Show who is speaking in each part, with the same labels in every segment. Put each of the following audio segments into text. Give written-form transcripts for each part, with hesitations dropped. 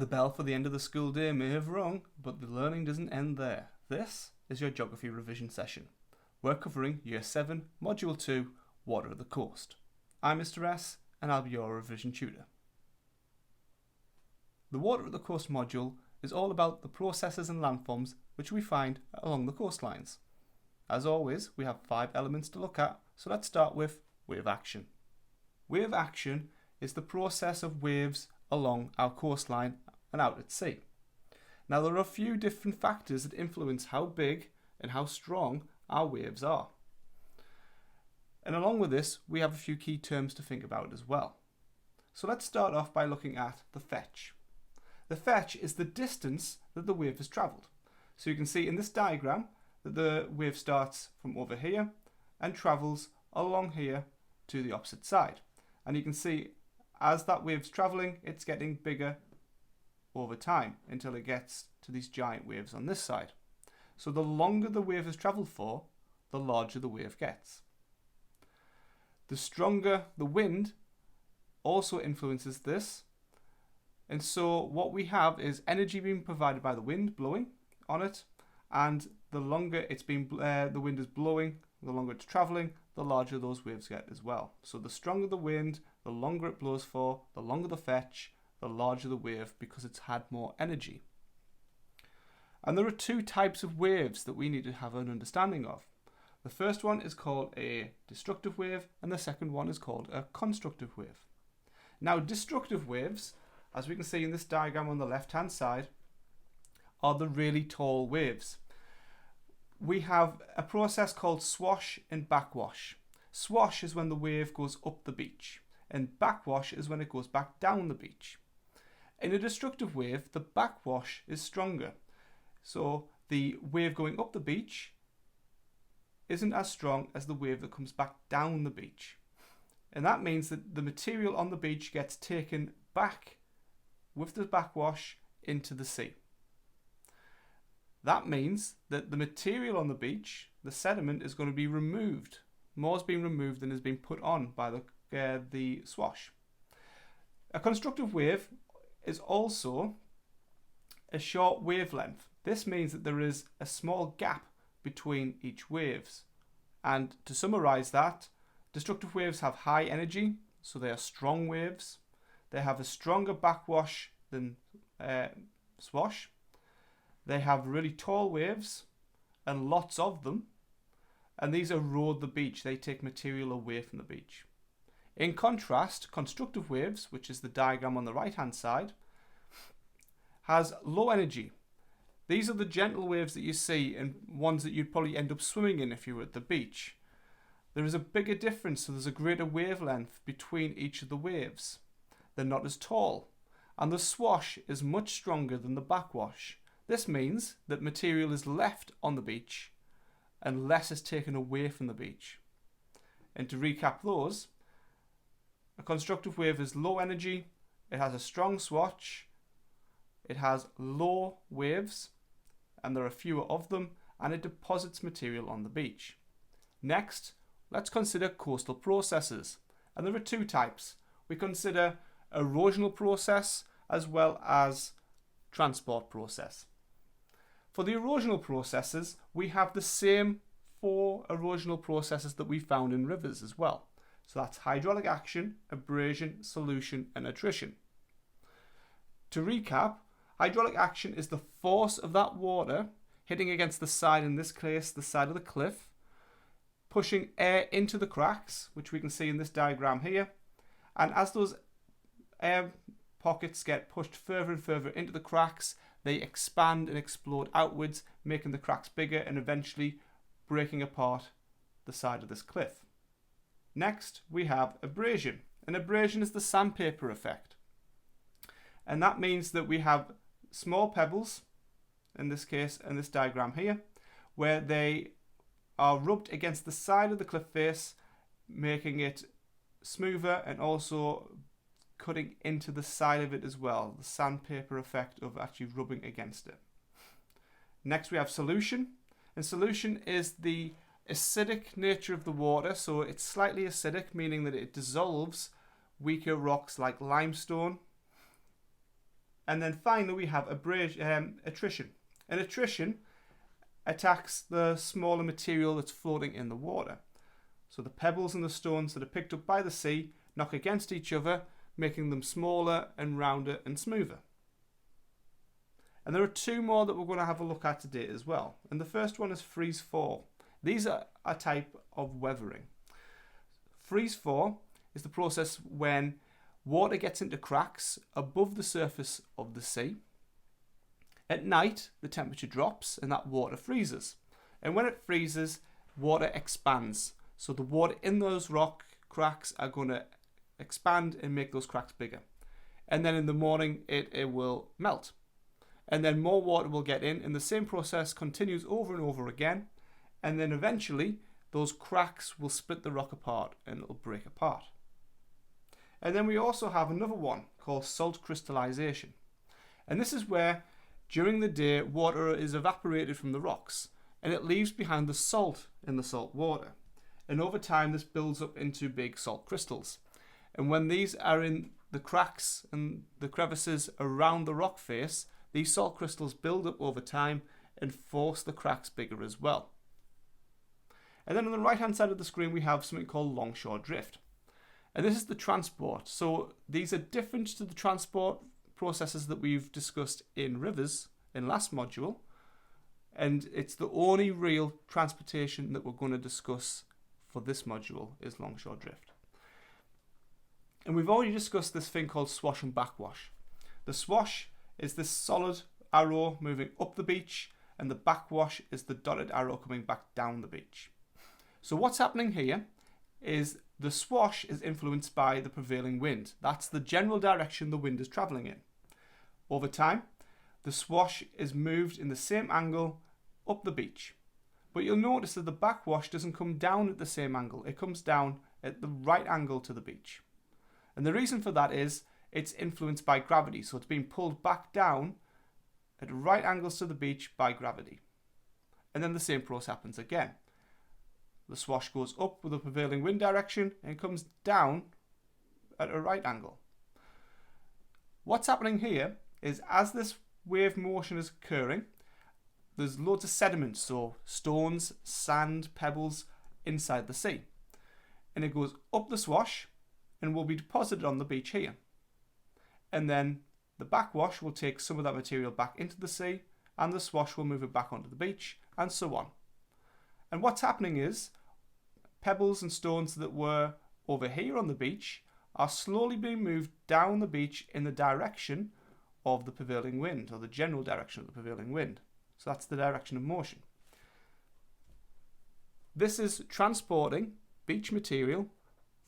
Speaker 1: The bell for the end of the school day may have rung, but the learning doesn't end there. This is your geography revision session. We're covering Year 7, Module 2, Water of the Coast. I'm Mr. S, and I'll be your revision tutor. The Water of the Coast module is all about the processes and landforms which we find along the coastlines. As always, we have 5 elements to look at, so let's start with wave action. Wave action is the process of waves along our coastline and out at sea. Now there are a few different factors that influence how big and how strong our waves are. And along with this, we have a few key terms to think about as well. So let's start off by looking at the fetch. The fetch is the distance that the wave has travelled. So you can see in this diagram that the wave starts from over here and travels along here to the opposite side. And you can see as that wave's travelling, it's getting bigger over time until it gets to these giant waves on this side. So the longer the wave has travelled for, the larger the wave gets. The stronger the wind also influences this. And so what we have is energy being provided by the wind blowing on it, and the longer it's been the wind is blowing, the longer it's travelling, the larger those waves get as well. So the stronger the wind, the longer it blows for, the longer the fetch, the larger the wave because it's had more energy. And there are 2 types of waves that we need to have an understanding of. The first one is called a destructive wave, and the second one is called a constructive wave. Now, destructive waves, as we can see in this diagram on the left hand side, are the really tall waves. We have a process called swash and backwash. Swash is when the wave goes up the beach, and backwash is when it goes back down the beach. In a destructive wave, the backwash is stronger. So the wave going up the beach isn't as strong as the wave that comes back down the beach. And that means that the material on the beach gets taken back with the backwash into the sea. That means that the material on the beach, the sediment, is going to be removed. More is being removed than is being put on by the swash. A constructive wave is also a short wavelength. This means that there is a small gap between each waves. And to summarize that, destructive waves have high energy, so they are strong waves. They have a stronger backwash than swash. They have really tall waves and lots of them. And these erode the beach. They take material away from the beach. In contrast, constructive waves, which is the diagram on the right hand side, has low energy. These are the gentle waves that you see and ones that you'd probably end up swimming in if you were at the beach. There is a bigger difference, so there's a greater wavelength between each of the waves. They're not as tall, and the swash is much stronger than the backwash. This means that material is left on the beach and less is taken away from the beach. And to recap those, a constructive wave is low energy, it has a strong swash, it has low waves, and there are fewer of them, and it deposits material on the beach. Next, let's consider coastal processes. And there are 2 types. We consider erosional process as well as transport process. For the erosional processes, we have the same 4 erosional processes that we found in rivers as well. So that's hydraulic action, abrasion, solution, and attrition. To recap, hydraulic action is the force of that water hitting against the side, in this case the side of the cliff, pushing air into the cracks, which we can see in this diagram here. And as those air pockets get pushed further and further into the cracks, they expand and explode outwards, making the cracks bigger and eventually breaking apart the side of this cliff. Next, we have abrasion. And abrasion is the sandpaper effect. And that means that we have small pebbles, in this case, in this diagram here, where they are rubbed against the side of the cliff face, making it smoother and also cutting into the side of it as well. The sandpaper effect of actually rubbing against it. Next we have solution. And solution is the acidic nature of the water. So it's slightly acidic, meaning that it dissolves weaker rocks like limestone. And then finally we have attrition. And attrition attacks the smaller material that's floating in the water. So the pebbles and the stones that are picked up by the sea knock against each other, making them smaller and rounder and smoother. And there are two more that we're going to have a look at today as well. And the first one is freeze-thaw. These are a type of weathering. Freeze-thaw is the process when water gets into cracks above the surface of the sea. At night, the temperature drops and that water freezes. And when it freezes, water expands. So the water in those rock cracks are going to expand and make those cracks bigger. And then in the morning, it will melt. And then more water will get in, and the same process continues over and over again. And then eventually, those cracks will split the rock apart and it'll break apart. And then we also have another one called salt crystallization. And this is where during the day water is evaporated from the rocks and it leaves behind the salt in the salt water. And over time this builds up into big salt crystals. And when these are in the cracks and the crevices around the rock face, these salt crystals build up over time and force the cracks bigger as well. And then on the right hand side of the screen we have something called longshore drift. And this is the transport. So these are different to the transport processes that we've discussed in rivers in last module. And it's the only real transportation that we're going to discuss for this module is longshore drift. And we've already discussed this thing called swash and backwash. The swash is this solid arrow moving up the beach, and the backwash is the dotted arrow coming back down the beach. So what's happening here is the swash is influenced by the prevailing wind. That's the general direction the wind is travelling in. Over time, the swash is moved in the same angle up the beach. But you'll notice that the backwash doesn't come down at the same angle. It comes down at the right angle to the beach. And the reason for that is it's influenced by gravity. So it's being pulled back down at right angles to the beach by gravity. And then the same process happens again. The swash goes up with the prevailing wind direction and comes down at a right angle. What's happening here is as this wave motion is occurring, there's loads of sediment, so stones, sand, pebbles inside the sea. And it goes up the swash and will be deposited on the beach here. And then the backwash will take some of that material back into the sea and the swash will move it back onto the beach and so on. And what's happening is pebbles and stones that were over here on the beach are slowly being moved down the beach in the direction of the prevailing wind, or the general direction of the prevailing wind. So that's the direction of motion. This is transporting beach material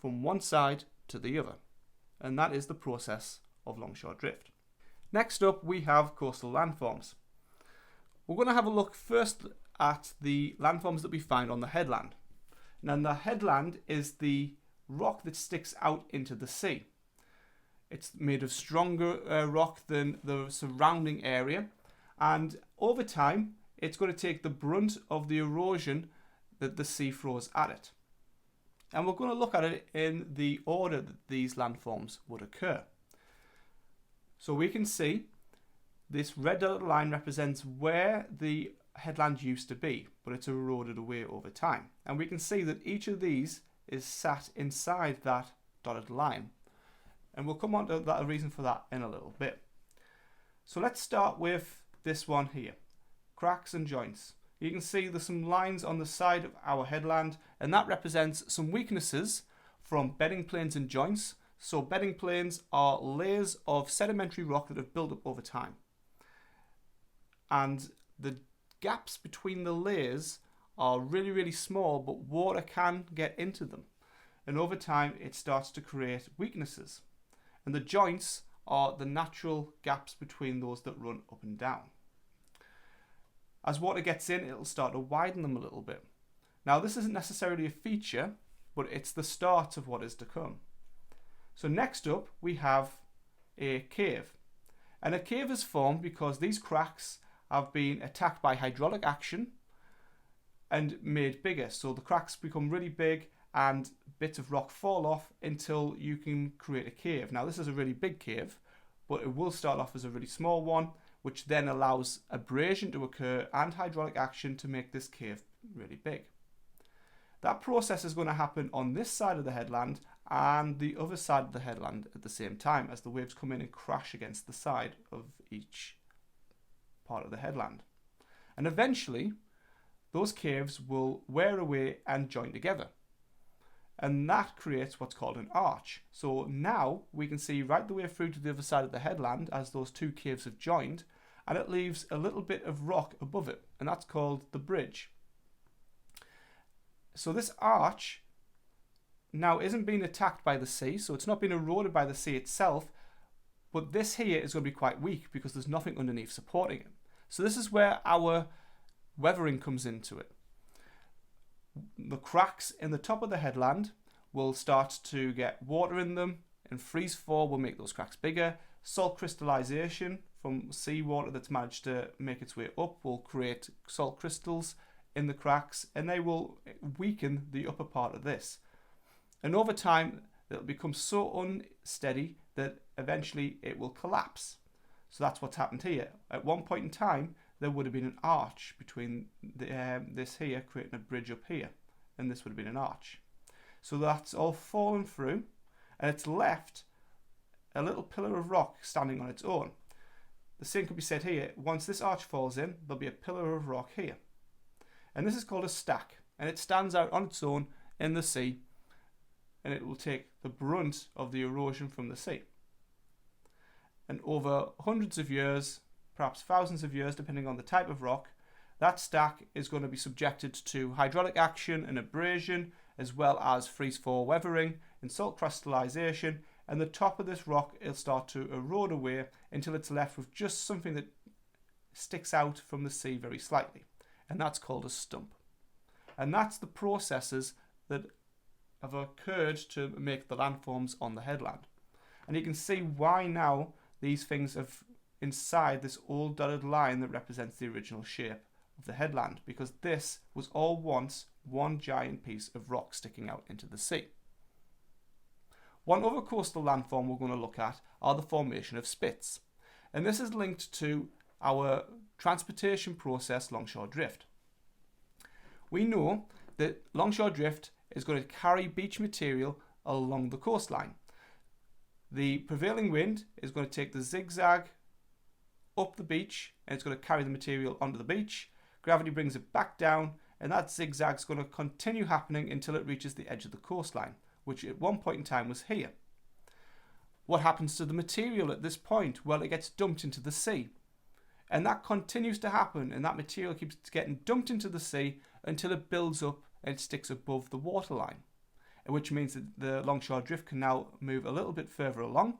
Speaker 1: from one side to the other, and that is the process of longshore drift. Next up we have coastal landforms. We're going to have a look first at the landforms that we find on the headland. Now the headland is the rock that sticks out into the sea. It's made of stronger rock than the surrounding area, and over time it's going to take the brunt of the erosion that the sea throws at it. And we're going to look at it in the order that these landforms would occur. So we can see this red dotted line represents where the headland used to be, but it's eroded away over time. And we can see that each of these is sat inside that dotted line. And we'll come on to that, a reason for that in a little bit. So let's start with this one here, cracks and joints. You can see there's some lines on the side of our headland, and that represents some weaknesses from bedding planes and joints. So bedding planes are layers of sedimentary rock that have built up over time. And the gaps between the layers are really, really small, but water can get into them. And over time, it starts to create weaknesses. And the joints are the natural gaps between those that run up and down. As water gets in, it'll start to widen them a little bit. Now, this isn't necessarily a feature, but it's the start of what is to come. So next up, we have a cave. And a cave is formed because these cracks have been attacked by hydraulic action and made bigger. So the cracks become really big and bits of rock fall off until you can create a cave. Now, this is a really big cave, but it will start off as a really small one, which then allows abrasion to occur and hydraulic action to make this cave really big. That process is going to happen on this side of the headland and the other side of the headland at the same time, as the waves come in and crash against the side of each part of the headland. And eventually, those caves will wear away and join together. And that creates what's called an arch. So now we can see right the way through to the other side of the headland as those two caves have joined, and it leaves a little bit of rock above it, and that's called the bridge. So this arch now isn't being attacked by the sea, so it's not being eroded by the sea itself, but this here is going to be quite weak because there's nothing underneath supporting it. So this is where our weathering comes into it. The cracks in the top of the headland will start to get water in them, and freeze thaw will make those cracks bigger. Salt crystallization from seawater that's managed to make its way up will create salt crystals in the cracks, and they will weaken the upper part of this. And over time, it'll become so unsteady that eventually it will collapse. So that's what's happened here. At one point in time, there would have been an arch between this here, creating a bridge up here, and this would have been an arch. So that's all fallen through, and it's left a little pillar of rock standing on its own. The same could be said here. Once this arch falls in, there'll be a pillar of rock here. And this is called a stack, and it stands out on its own in the sea, and it will take the brunt of the erosion from the sea. And over hundreds of years, perhaps thousands of years, depending on the type of rock, that stack is going to be subjected to hydraulic action and abrasion, as well as freeze-thaw weathering and salt crystallization, and the top of this rock will start to erode away until it's left with just something that sticks out from the sea very slightly, and that's called a stump. And that's the processes that have occurred to make the landforms on the headland. And you can see why now these things have inside this old dotted line that represents the original shape of the headland, because this was all once one giant piece of rock sticking out into the sea. One other coastal landform we're going to look at are the formation of spits, and this is linked to our transportation process longshore drift. We know that longshore drift is going to carry beach material along the coastline. The prevailing wind is going to take the zigzag up the beach, and it's going to carry the material onto the beach. Gravity brings it back down, and that zigzag is going to continue happening until it reaches the edge of the coastline, which at one point in time was here. What happens to the material at this point? Well, it gets dumped into the sea. And that continues to happen, and that material keeps getting dumped into the sea until it builds up and it sticks above the waterline, which means that the longshore drift can now move a little bit further along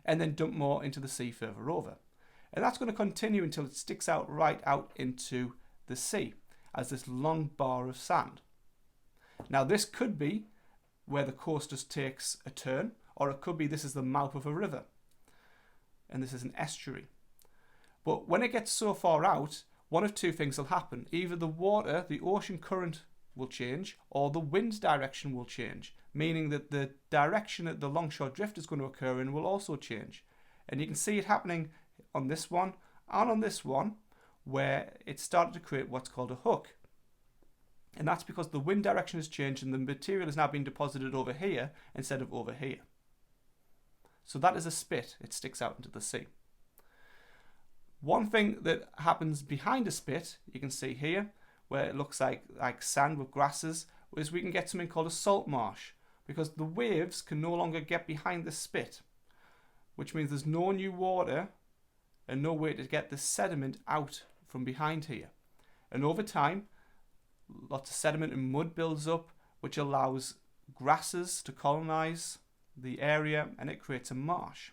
Speaker 1: and then dump more into the sea further over. And that's going to continue until it sticks out right out into the sea as this long bar of sand. Now this could be where the coast just takes a turn, or it could be this is the mouth of a river and this is an estuary. But when it gets so far out, one of two things will happen. Either the water, the ocean current will change, or the wind direction will change, meaning that the direction that the longshore drift is going to occur in will also change. And you can see it happening on this one and on this one, where it started to create what's called a hook. And that's because the wind direction has changed and the material is now being deposited over here instead of over here. So that is a spit. It sticks out into the sea. One thing that happens behind a spit, you can see here, where it looks like sand with grasses, is we can get something called a salt marsh, because the waves can no longer get behind the spit, which means there's no new water and no way to get the sediment out from behind here. And over time, lots of sediment and mud builds up, which allows grasses to colonize the area, and it creates a marsh.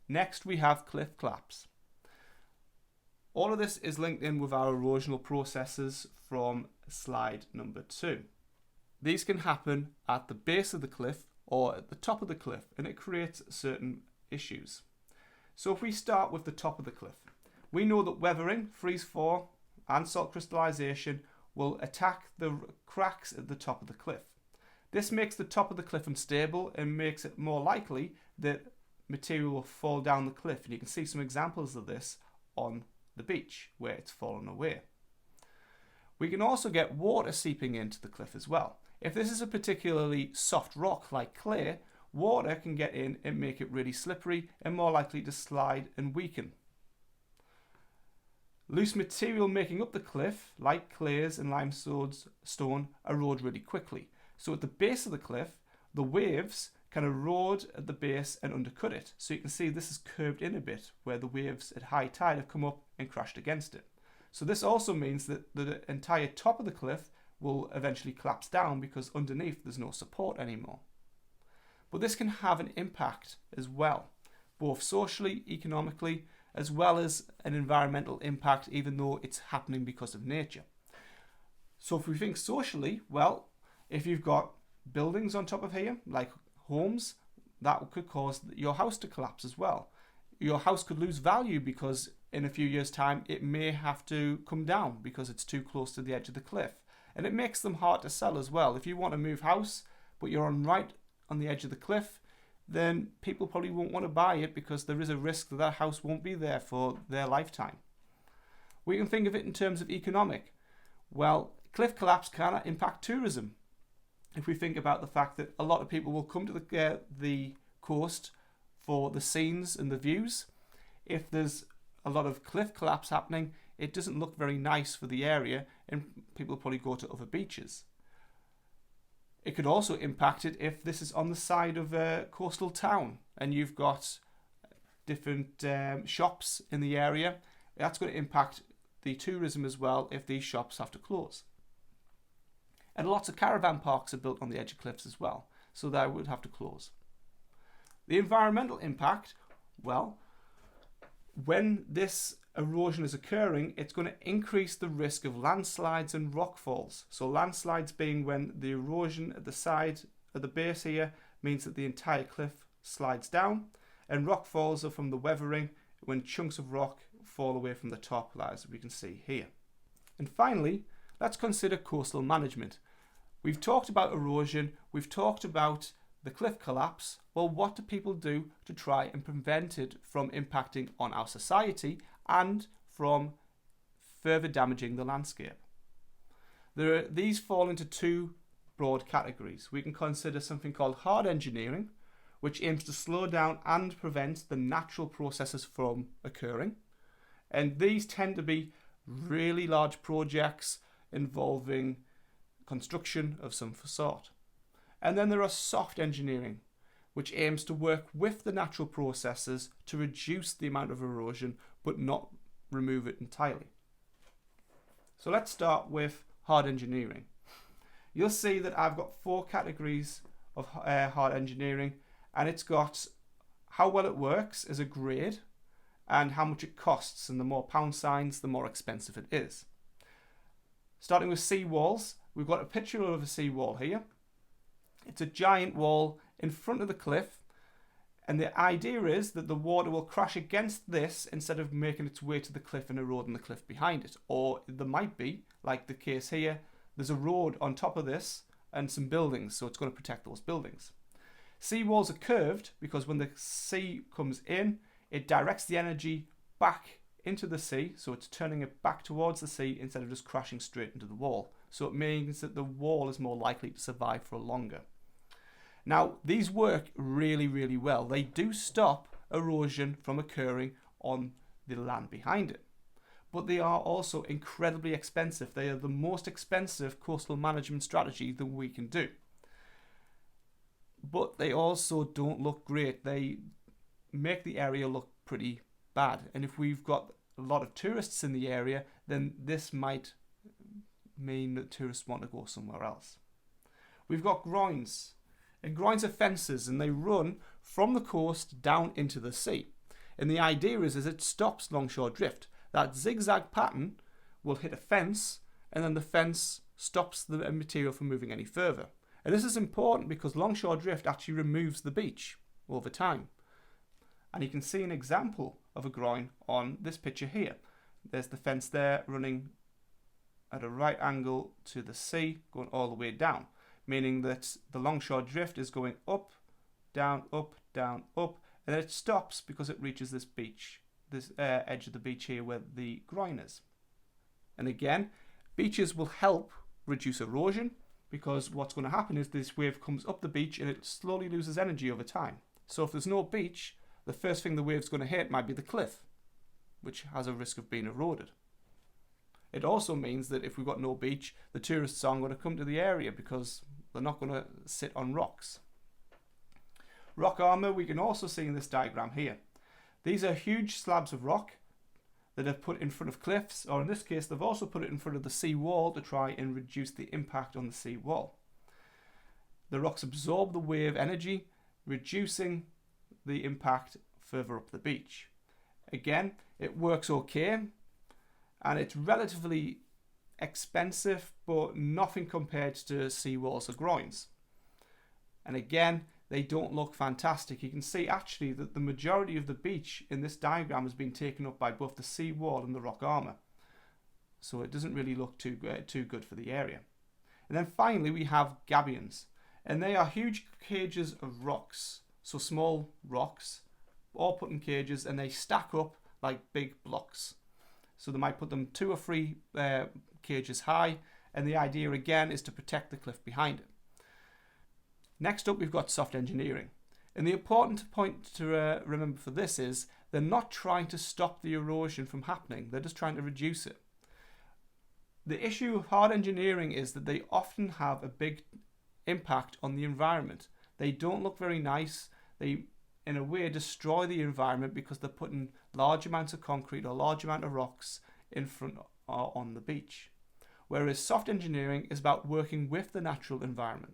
Speaker 1: Next, we have cliff claps. All of this is linked in with our erosional processes from slide number 2. These can happen at the base of the cliff or at the top of the cliff, and it creates certain issues. So if we start with the top of the cliff, we know that weathering, freeze-thaw and salt crystallization will attack the cracks at the top of the cliff. This makes the top of the cliff unstable and makes it more likely that material will fall down the cliff, and you can see some examples of this on the beach where it's fallen away. We can also get water seeping into the cliff as well. If this is a particularly soft rock like clay, water can get in and make it really slippery and more likely to slide and weaken. Loose material making up the cliff, like clays and limestone, erode really quickly. So at the base of the cliff, the waves can erode at the base and undercut it. So you can see this is curved in a bit where the waves at high tide have come up and crashed against it. So this also means that the entire top of the cliff will eventually collapse down because underneath there's no support anymore. But this can have an impact as well, both socially, economically, as well as an environmental impact, even though it's happening because of nature. So if we think socially, well, if you've got buildings on top of here, like homes, that could cause your house to collapse as well. Your house could lose value because in a few years' time it may have to come down because it's too close to the edge of the cliff. And it makes them hard to sell as well. If you want to move house, but you're right on the edge of the cliff, then people probably won't want to buy it because there is a risk that that house won't be there for their lifetime. We can think of it in terms of economic. Well, cliff collapse can impact tourism. If we think about the fact that a lot of people will come to the coast for the scenes and the views, if there's a lot of cliff collapse happening, it doesn't look very nice for the area and people will probably go to other beaches. It could also impact it if this is on the side of a coastal town and you've got different shops in the area. That's going to impact the tourism as well if these shops have to close. And lots of caravan parks are built on the edge of cliffs as well, so they would have to close. The environmental impact, well, when this erosion is occurring, it's going to increase the risk of landslides and rockfalls. So landslides being when the erosion at the side, at the base here, means that the entire cliff slides down, and rockfalls are from the weathering when chunks of rock fall away from the top, as we can see here. And finally, let's consider coastal management. We've talked about erosion, we've talked about the cliff collapse. Well, what do people do to try and prevent it from impacting on our society and from further damaging the landscape? These fall into two broad categories. We can consider something called hard engineering, which aims to slow down and prevent the natural processes from occurring. And these tend to be really large projects involving construction of some sort. And then there are soft engineering, which aims to work with the natural processes to reduce the amount of erosion but not remove it entirely. So let's start with hard engineering. You'll see that I've got four categories of hard engineering, and it's got how well it works as a grade and how much it costs, and the more pound signs, the more expensive it is. Starting with sea walls, we've got a picture of a sea wall here. It's a giant wall in front of the cliff, and the idea is that the water will crash against this instead of making its way to the cliff and eroding the cliff behind it. Or there might be, like the case here, there's a road on top of this and some buildings, so it's going to protect those buildings. Sea walls are curved because when the sea comes in, it directs the energy back into the sea, so it's turning it back towards the sea instead of just crashing straight into the wall. So it means that the wall is more likely to survive for longer. Now, these work really, really well. They do stop erosion from occurring on the land behind it. But they are also incredibly expensive. They are the most expensive coastal management strategy that we can do. But they also don't look great. They make the area look pretty bad. And if we've got a lot of tourists in the area, then this might mean that tourists want to go somewhere else. We've got groins. And groins are fences, and they run from the coast down into the sea. And the idea is it stops longshore drift. That zigzag pattern will hit a fence, and then the fence stops the material from moving any further. And this is important because longshore drift actually removes the beach over time. And you can see an example of a groin on this picture here. There's the fence there running at a right angle to the sea, going all the way down, meaning that the longshore drift is going up, down, up, and then it stops because it reaches this beach, this edge of the beach here where the groin is. And again, beaches will help reduce erosion, because what's going to happen is this wave comes up the beach and it slowly loses energy over time. So if there's no beach, the first thing the wave's going to hit might be the cliff, which has a risk of being eroded. It also means that if we've got no beach, the tourists aren't going to come to the area because they're not going to sit on rocks. Rock armour we can also see in this diagram here. These are huge slabs of rock that are put in front of cliffs, or in this case they've also put it in front of the sea wall to try and reduce the impact on the sea wall. The rocks absorb the wave energy, reducing the impact further up the beach. Again, it works okay, and it's relatively expensive, but nothing compared to sea walls or groins. And again, they don't look fantastic. You can see actually that the majority of the beach in this diagram has been taken up by both the sea wall and the rock armour. So it doesn't really look too good for the area. And then finally we have gabions. And they are huge cages of rocks. So small rocks, all put in cages, and they stack up like big blocks. So they might put them 2 or 3 cages high, and the idea again is to protect the cliff behind it. Next up we've got soft engineering, and the important point to remember for this is they're not trying to stop the erosion from happening, they're just trying to reduce it. The issue of hard engineering is that they often have a big impact on the environment. They don't look very nice, they in a way destroy the environment because they're putting large amounts of concrete or large amount of rocks in front or on the beach. Whereas soft engineering is about working with the natural environment.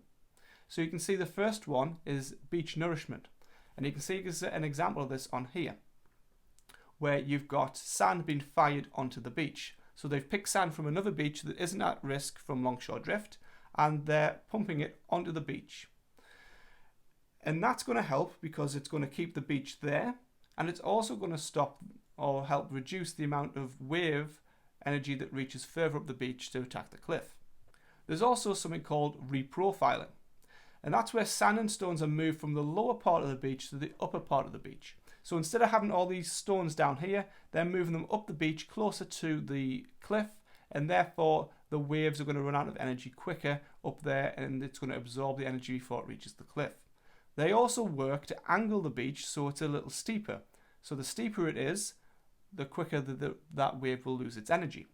Speaker 1: So you can see the first one is beach nourishment, and you can see an example of this on here, where you've got sand being fired onto the beach. So they've picked sand from another beach that isn't at risk from longshore drift, and they're pumping it onto the beach. And that's going to help because it's going to keep the beach there, and it's also going to stop or help reduce the amount of wave energy that reaches further up the beach to attack the cliff. There's also something called reprofiling. And that's where sand and stones are moved from the lower part of the beach to the upper part of the beach. So instead of having all these stones down here, they're moving them up the beach closer to the cliff, and therefore the waves are going to run out of energy quicker up there, and it's going to absorb the energy before it reaches the cliff. They also work to angle the beach so it's a little steeper. So the steeper it is, the quicker that wave will lose its energy.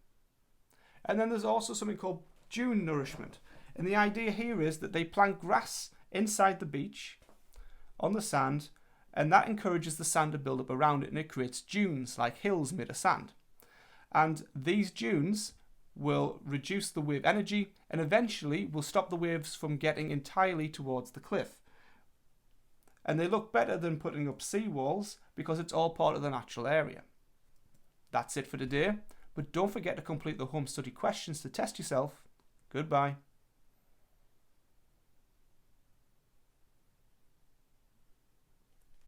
Speaker 1: And then there's also something called dune nourishment. And the idea here is that they plant grass inside the beach on the sand, and that encourages the sand to build up around it, and it creates dunes like hills made of sand. And these dunes will reduce the wave energy and eventually will stop the waves from getting entirely towards the cliff. And they look better than putting up seawalls because it's all part of the natural area. That's it for today, but don't forget to complete the home study questions to test yourself. Goodbye.